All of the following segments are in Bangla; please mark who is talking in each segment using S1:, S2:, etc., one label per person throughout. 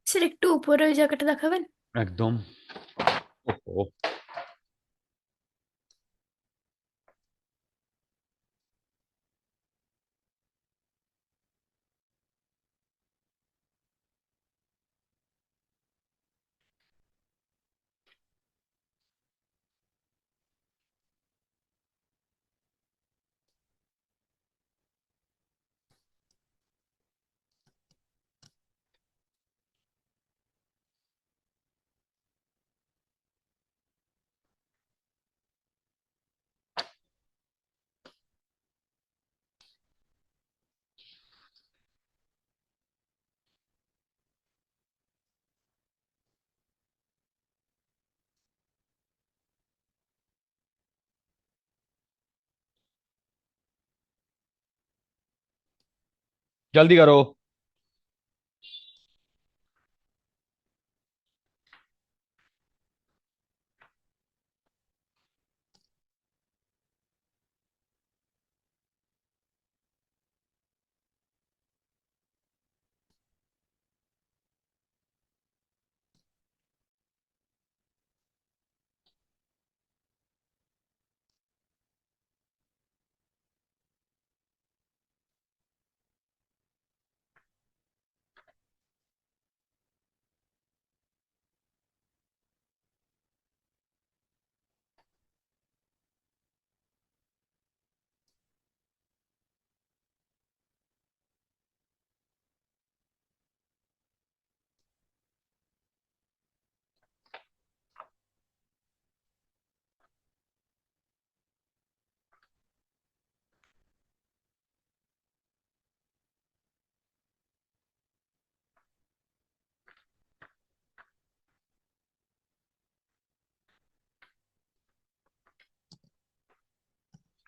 S1: স্যার একটু উপরে ওই জায়গাটা দেখাবেন।
S2: একদম। ওহো। जल्दी करो।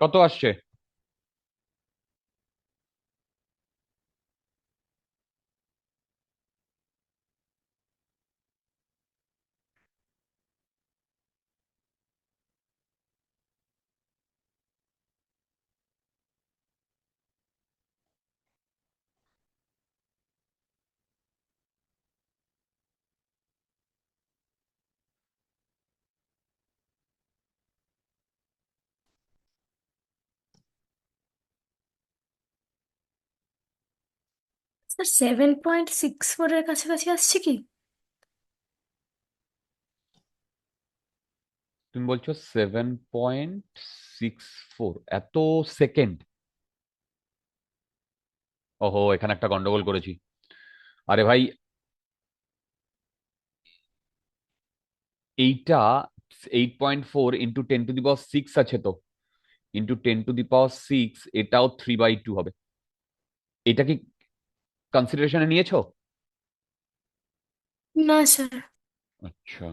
S2: কত আসছে?
S1: স্যার 7.64-এর কাছাকাছি আসছে কি?
S2: তুমি বলছো 7.64? এত সেকেন্ড? ওহো, এখানে একটা গন্ডগোল করেছি। আরে ভাই, এইটা 8.4 ইন্টু 10⁶ আছে তো। ইন্টু 10⁶, এটাও 3/2 হবে। এটা কি কনসিডারেশনে নিয়েছো?
S1: না স্যার।
S2: আচ্ছা।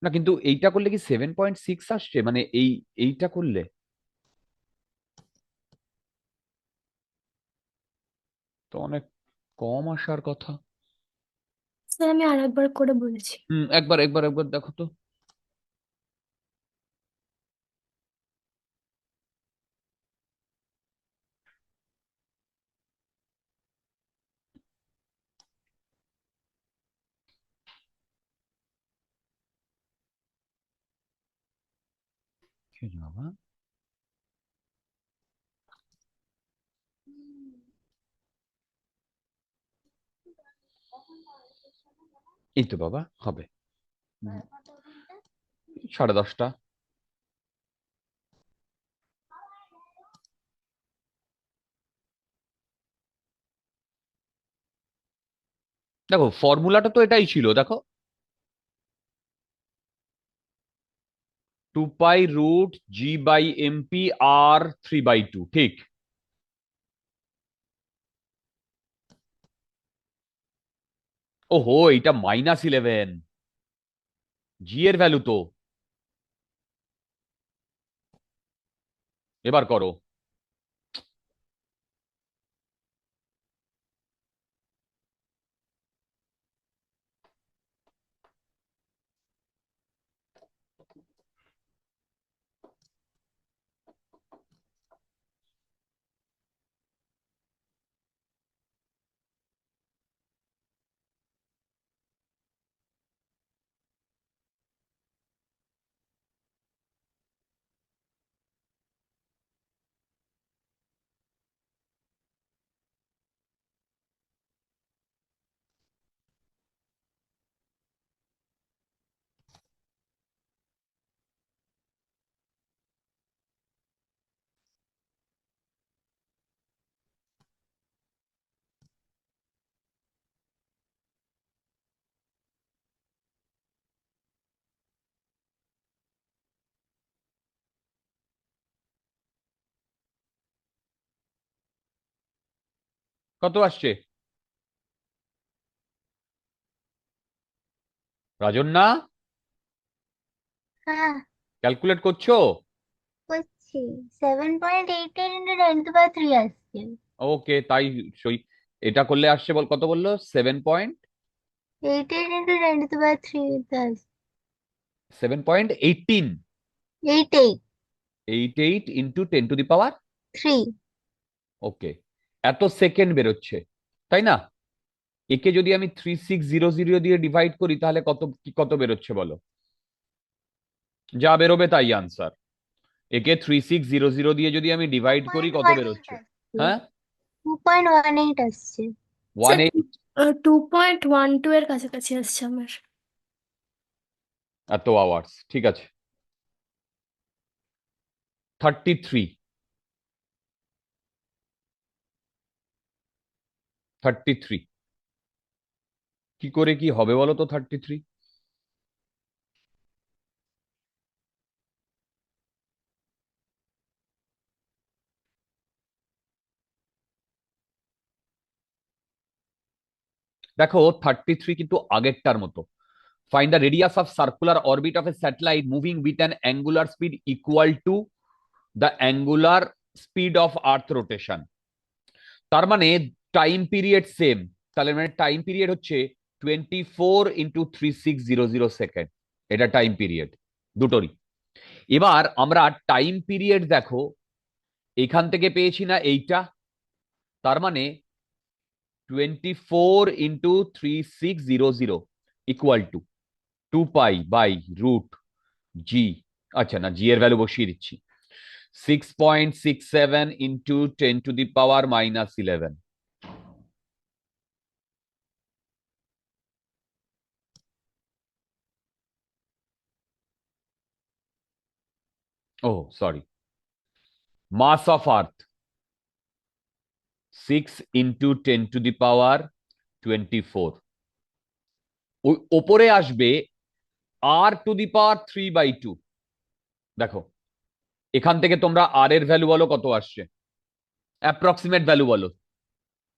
S2: না, কিন্তু এইটা করলে কি 7.6 আসছে, মানে এইটা করলে তো অনেক কম আসার কথা।
S1: স্যার আমি আর একবার করে বলছি।
S2: একবার একবার একবার দেখো তো। বাবা, এই তো বাবা হবে। 10:30। দেখো ফর্মুলাটা তো এটাই ছিল, দেখো, 2π√g/mp/r3/2, ঠিক? ওহো, এটা -11, জি এর ভ্যালু তো। এবার করো। কত আসছে? রাজন্না,
S3: হ্যাঁ,
S2: ক্যালকুলেট করছো?
S3: করছি। 7.88 × 10⁻³ আসছে।
S2: ওকে, তাই সই। এটা করলে আসছে, বল কত বললো? 7 পয়েন্ট
S3: 88 × 10⁻³ আসছে।
S2: 7.18।
S3: 88
S2: 88 × 10⁻³
S3: 3।
S2: ওকে, এত সেকেন্ড বেরোচ্ছে, তাই না? একে যদি আমি 3600 দিয়ে ডিভাইড করি তাহলে কত কি কত বেরোচ্ছে বলো? যা বেরোবে তাই আনসার। একে 3600 দিয়ে যদি আমি ডিভাইড করি কত
S3: 2.18
S2: বেরোচ্ছে?
S3: আসছে।
S2: হ্যাঁ,
S3: 2.18 আসছে।
S2: ওয়ান
S1: স্যার,
S2: এইট
S1: 2.12 এর কাছাকাছি আসছে আমার।
S2: এত আওয়ার্স, ঠিক আছে। 33, 33 কি করে কি হবে বলো তো? 33, দেখো 33 কিন্তু আগেরটার মতো। Find the radius of circular orbit of A satellite moving with an angular speed equal to the angular speed of earth rotation. তার মানে টাইম পিরিয়ড সেম। তাহলে মানে টাইম পিরিয়ড হচ্ছে 24 × 3600 সেকেন্ড। এটা টাইম পিরিয়ড দুটোরই। এবার আমরা টাইম পিরিয়ড দেখো, এখান থেকে পেয়েছি না এইটা, তার মানে 24 × 3600 ইকুয়াল টু 2π/√g। আচ্ছা, না, জি এর ভ্যালু বসিয়ে দিচ্ছি। 6.67 × 10⁻⁻11। ও সরি, মাস অফ আর্থ 6 × 10⁻24। ওই ওপরে আসবে r⁻³ দেখো, এখান থেকে তোমরা আর এর ভ্যালু বলো কত আসছে, অ্যাপ্রক্সিমেট ভ্যালু বলো,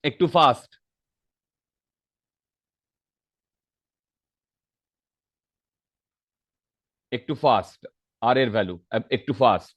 S2: একটু ফাস্ট। একটু ফাস্ট, আর এর ভ্যালু একটু ফাস্ট।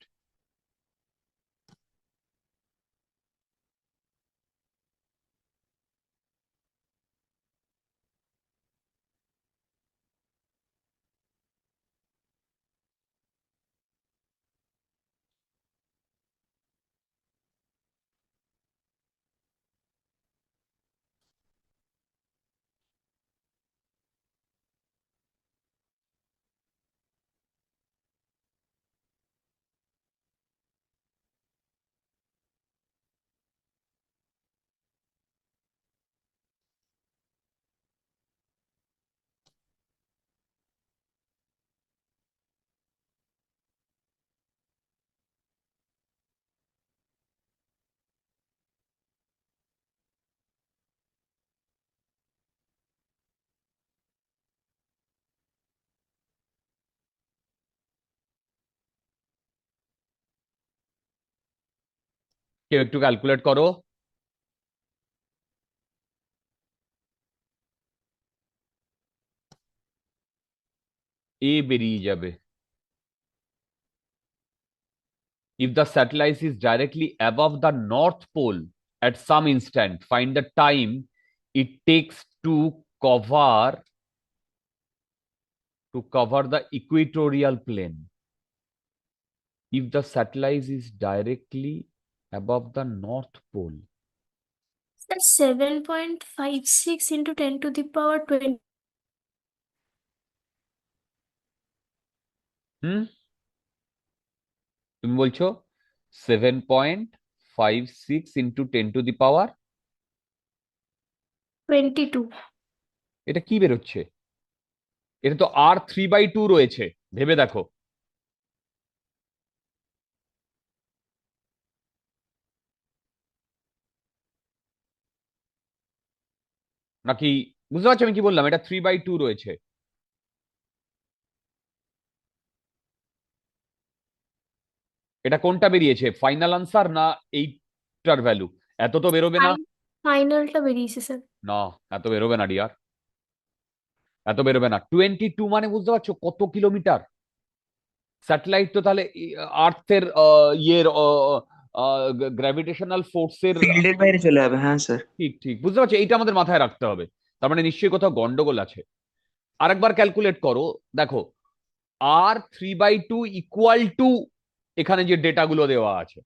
S2: কেউ একটু ক্যালকুলেট করো। এ বেরিয়ে যাবে। If the satellite is directly above the North Pole at some instant, find the time it takes to cover the equatorial plane. If the satellite is directly above the North Pole.
S1: Sir 7.56 into 10⁻20।
S2: হুম, তুমি বলছো 7.56 ইন্টু 10⁻।
S1: 22।
S2: এটা কি বেরোচ্ছে? এটা তো R3/2 রয়েছে, ভেবে দেখো। নাকি বুঝতে পারছো আমি কি বললাম? এটা 3/2 রয়েছে। এটা কোনটা বেরিয়েছে, ফাইনাল আনসার না এইটার ভ্যালু? এত তো বেরোবে না।
S1: ফাইনালটা বেরিয়েছে স্যার।
S2: না, এত বেরোবে না ডিয়ার, এত বেরোবে না। 22 মানে বুঝতে পারছো কত কিলোমিটার? স্যাটেলাইট তো তাহলে আর্থের ইয়ের গ্র্যাভিটেশনাল ফোর্সের।
S4: ফিল্ডের বাইরে চলে যাবে, হ্যাঁ স্যার।
S2: ঠিক ঠিক বুঝতে পারছো, এইটা আমাদের মাথায় রাখতে হবে। তার মানে নিশ্চয়ই কোথাও গন্ডগোল আছে। আরেকবার ক্যালকুলেট করো, দেখো R3/2 ইকুয়াল টু এখানে যে ডেটাগুলো দেওয়া আছে,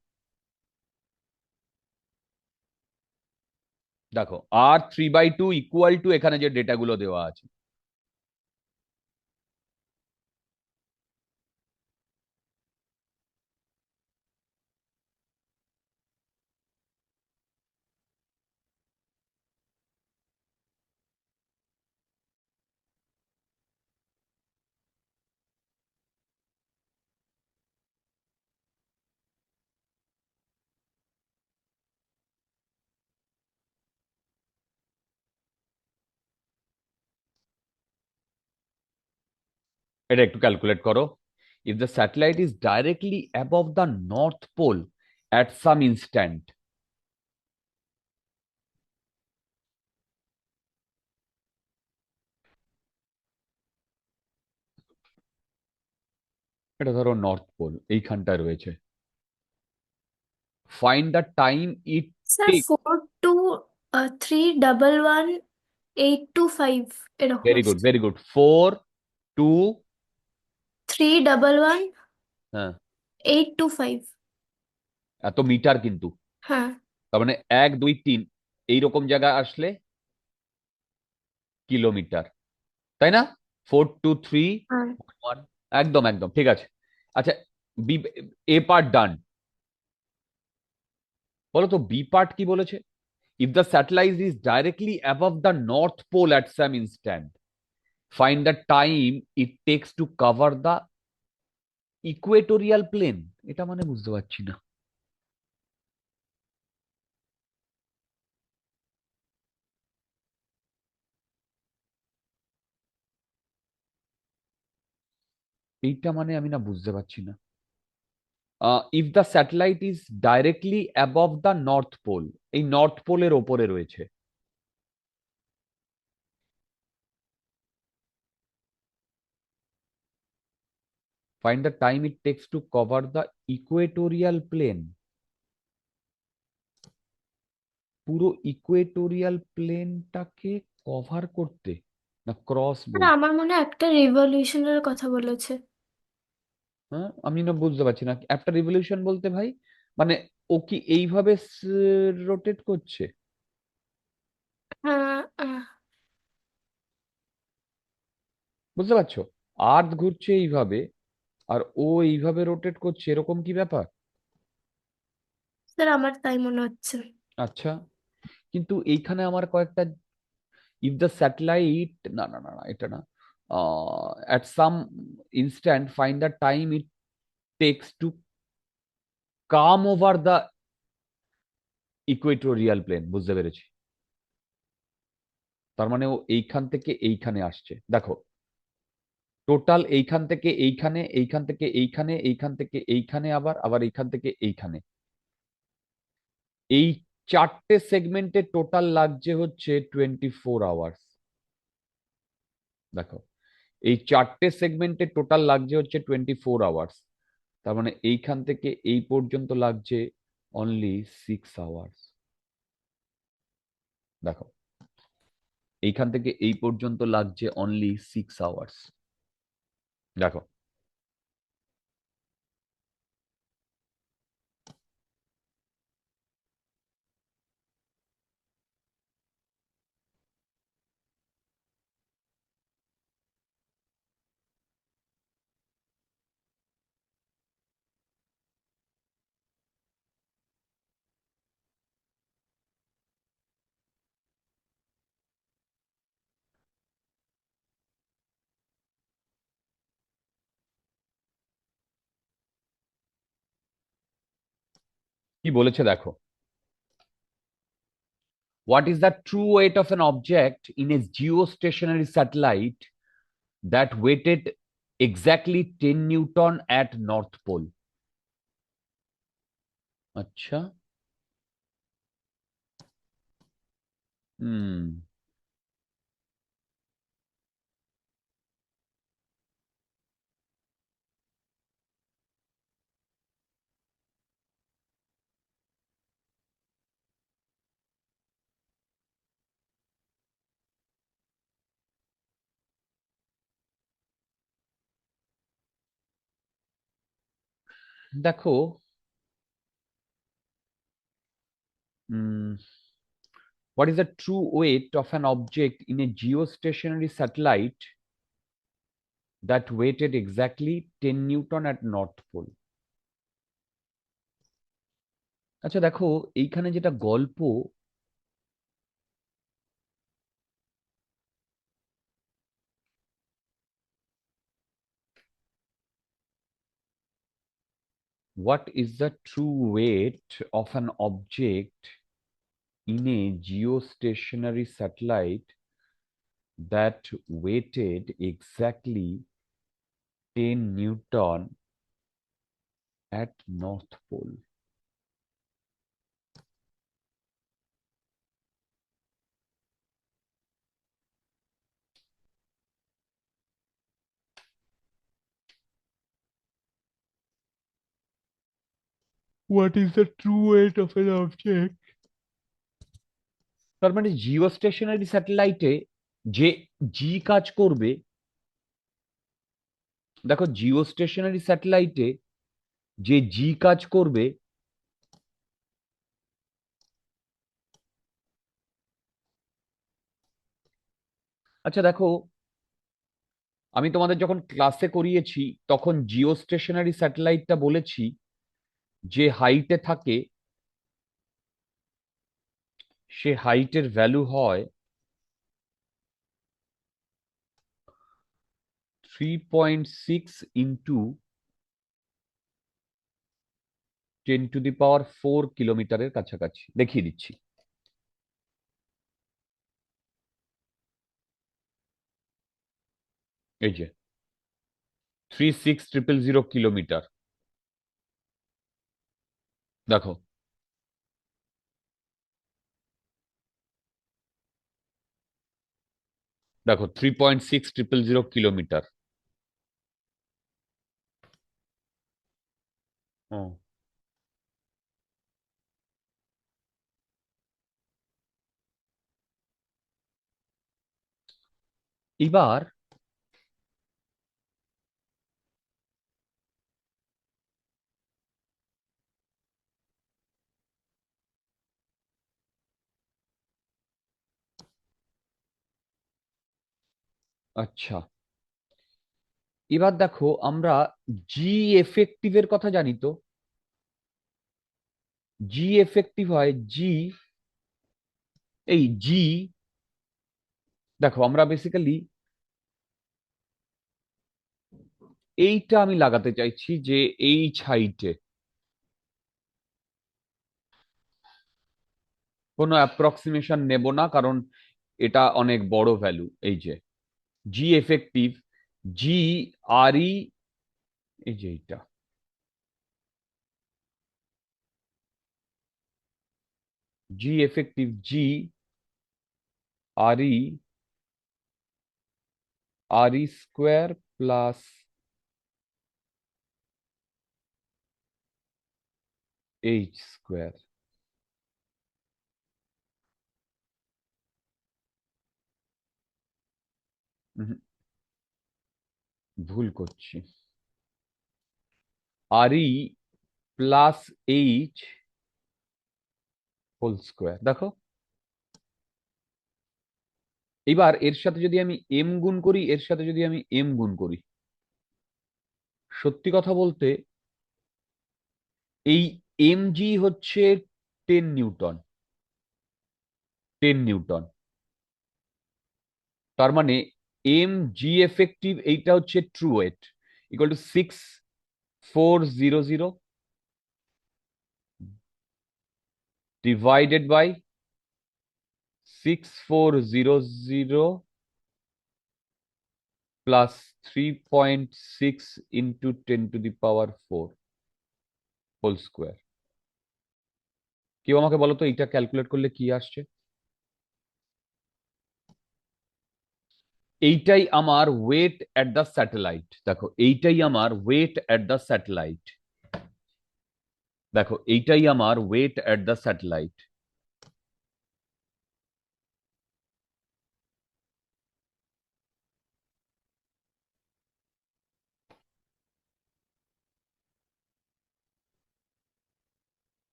S2: দেখো R3/2 ইকুয়াল টু এখানে যে ডেটাগুলো দেওয়া আছে। এটা একটু ক্যালকুলেট করো। If the satellite is directly above the north pole at some instant, এটা ধরো নর্থ পোল এইখানটায় রয়েছে, find the time it
S1: sir
S2: take.
S1: 4 2 3 1 1 8 2 5 এরকম
S2: ভেরি গুড,
S1: আসছে।
S2: Very good. 4 2।
S1: 3 1 1
S2: হ্যাঁ,
S1: 8 2 5।
S2: এত মিটার কিন্তু।
S1: হ্যাঁ
S2: তার মানে 1 2 3 এইরকম জায়গায় আসলে কিলোমিটার, তাই না? 4 2 3
S1: হ্যাঁ
S2: 1। একদম একদম ঠিক আছে। আচ্ছা, বি, এ পার্ট ডান। বলো তো বি পার্ট কি বলেছে? If the satellite is directly above the north pole at some instant, find the time it takes to cover the equatorial plane. এটা মানে বুঝতে পারছি না। এইটা মানে আমি না বুঝতে পারছি না। If the satellite is directly above the north pole, এই নর্থ পোলের ওপরে রয়েছে। Find the time it takes to cover the equatorial plane. পুরো ইকুয়েটোরিয়াল প্লেনটাকে কভার করতে, না ক্রস
S1: স্যার
S2: বলতে?
S1: আমার মনে হয় একটা রিভলিউশনের কথা বলেছে।
S2: হ্যাঁ, আমি না বুঝতে পারছি না একটা রিভলিউশন বলতে ভাই। মানে ও কি এইভাবে রোটেট করছে?
S1: হ্যাঁ
S2: বুঝতে পারছো, আর্থ ঘুরছে এইভাবে আর ও এইভাবে রোটেট করছে, এরকম কি ব্যাপার?
S1: স্যার আমার তাই মনে হচ্ছে।
S2: আচ্ছা, কিন্তু এইখানে আমার কয়েকটা, ইফ দ্য স্যাটেলাইট, না না না না, এটা না। At some instant find the time it takes to come over the equatorial plane, বুঝতে পেরেছি। তার মানে ও এইখান থেকে এইখানে আসছে, দেখো টোটাল এইখান থেকে এইখানে, এইখান থেকে এইখানে, এইখান থেকে এইখানে, আবার আবার এইখান থেকে এইখানে। এই চারটে সেগমেন্টে টোটাল লাগছে হচ্ছে 24 আওয়ার্স। দেখো, এই চারটে সেগমেন্টে টোটাল লাগছে হচ্ছে 24 আওয়ার্স। তার মানে এইখান থেকে এই পর্যন্ত লাগছে অনলি 6 আওয়ার্স। দেখো, এইখান থেকে এই পর্যন্ত লাগছে অনলি 6 আওয়ার্স। দেখো, কি বলেছে দেখো, what is the true weight of an object in a geostationary satellite that weighted exactly 10 Newton at North Pole? আচ্ছা, হুম, দেখো, what is the true weight of an object in a geostationary satellite that weighted exactly 10 Newton at North Pole? আচ্ছা দেখো, এইখানে যেটা গল্প, what is the true weight of an object in a geostationary satellite that weighted exactly 10 Newton at North Pole? What is the true weight of an object? তার মানে জিও স্টেশনারি স্যাটেলাইটে যে জি কাজ করবে, দেখো জিও স্টেশনারি স্যাটেলাইটে যে জি কাজ করবে, আচ্ছা দেখো, আমি তোমাদের যখন ক্লাসে করিয়েছি তখন জিও স্টেশনারি স্যাটেলাইটটা বলেছি যে হাইটে থাকে সে হাইটের ভ্যালু হয় 3.6 ইন্টু 10⁴ কিলোমিটারের কাছাকাছি। দেখিয়ে দিচ্ছি, এই যে 36000 কিলোমিটার। দেখো, দেখো 3.6000 কিলোমিটার। হুম, এবার আচ্ছা, এবার দেখো আমরা জি এফেক্টিভের কথা জানি তো। জি এফেক্টিভ হয় জি, এই জি, দেখো আমরা বেসিক্যালি এইটা আমি লাগাতে চাইছি যে এইচ হাইটে কোনো অ্যাপ্রক্সিমেশন নেব না, কারণ এটা অনেক বড় ভ্যালু। এই যে জি এফেক্টিভ, জি আর ই, এই যে এইটা, জি এফেক্টিভ জি আরই আরই স্কোয়ার প্লাস এইচ স্কোয়ার। ভুল করছি। আরই প্লাস এইচ হোল স্কোয়ার। দেখো এবার এর সাথে যদি আমি এম গুণ করি, এর সাথে যদি আমি এম গুণ করি, সত্যি কথা বলতে এই এম জি হচ্ছে 10 নিউটন। 10 নিউটন, তার মানে এম জি এফেক্টিভ এইটা হচ্ছে true weight equal to 6400 divided by 6400 plus 3.6 into 10⁴ whole square. কেউ আমাকে বলো তো এইটা ক্যালকুলেট করলে কি আসছে? এইটাই আমার ওয়েট অ্যাট দ্য স্যাটেলাইট। দেখো এইটাই আমার ওয়েট অ্যাট দ্য স্যাটেলাইট। দেখো এইটাই আমার weight at the satellite.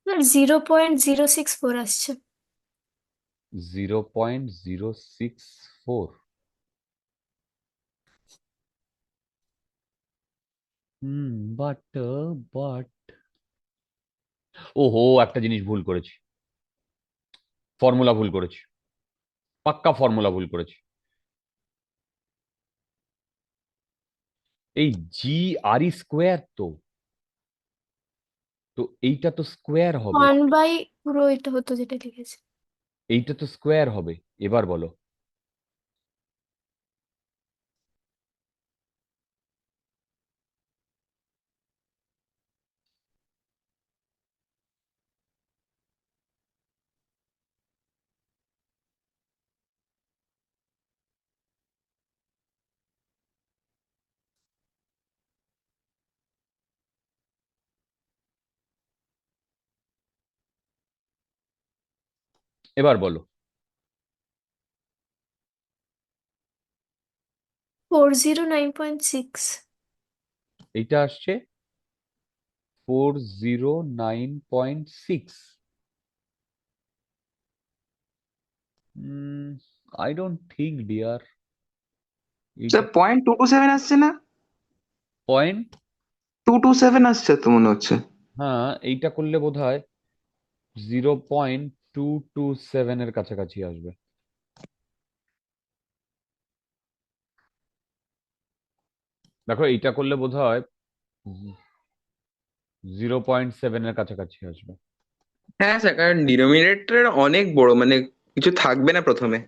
S1: Sir 0.064 আসছে।
S2: 0.064। বাট বাট ওহো, একটা জিনিস ভুল করেছি, ফর্মুলা ভুল করেছি, পাক্কা ফর্মুলা ভুল করেছি। এই জি আরই স্কোয়ার, তো তো এইটা তো স্কোয়ার হবে,
S1: 1 বাই পুরো এটা হতো যেটা লিখেছে।
S2: এইটা তো স্কোয়ার হবে। এবার বলো। এবার বলো।
S1: 409.6।
S2: এইটা আসছে 409.6। I don't think dear
S4: sir
S2: এইটা
S4: 0.227 আসছে না?
S2: পয়েন্ট।
S4: 227 আসছে তো মনে হচ্ছে।
S2: হ্যাঁ, এইটা করলে বোধহয় 0.227 এর কাছাকাছি আসবে। দেখো এইটা করলে বোধহয় 0.7 এর কাছাকাছি আসবে।
S4: হ্যাঁ স্যার, কারণ ডিনোমিনেটর অনেক বড়, মানে কিছু থাকবে না প্রথমে।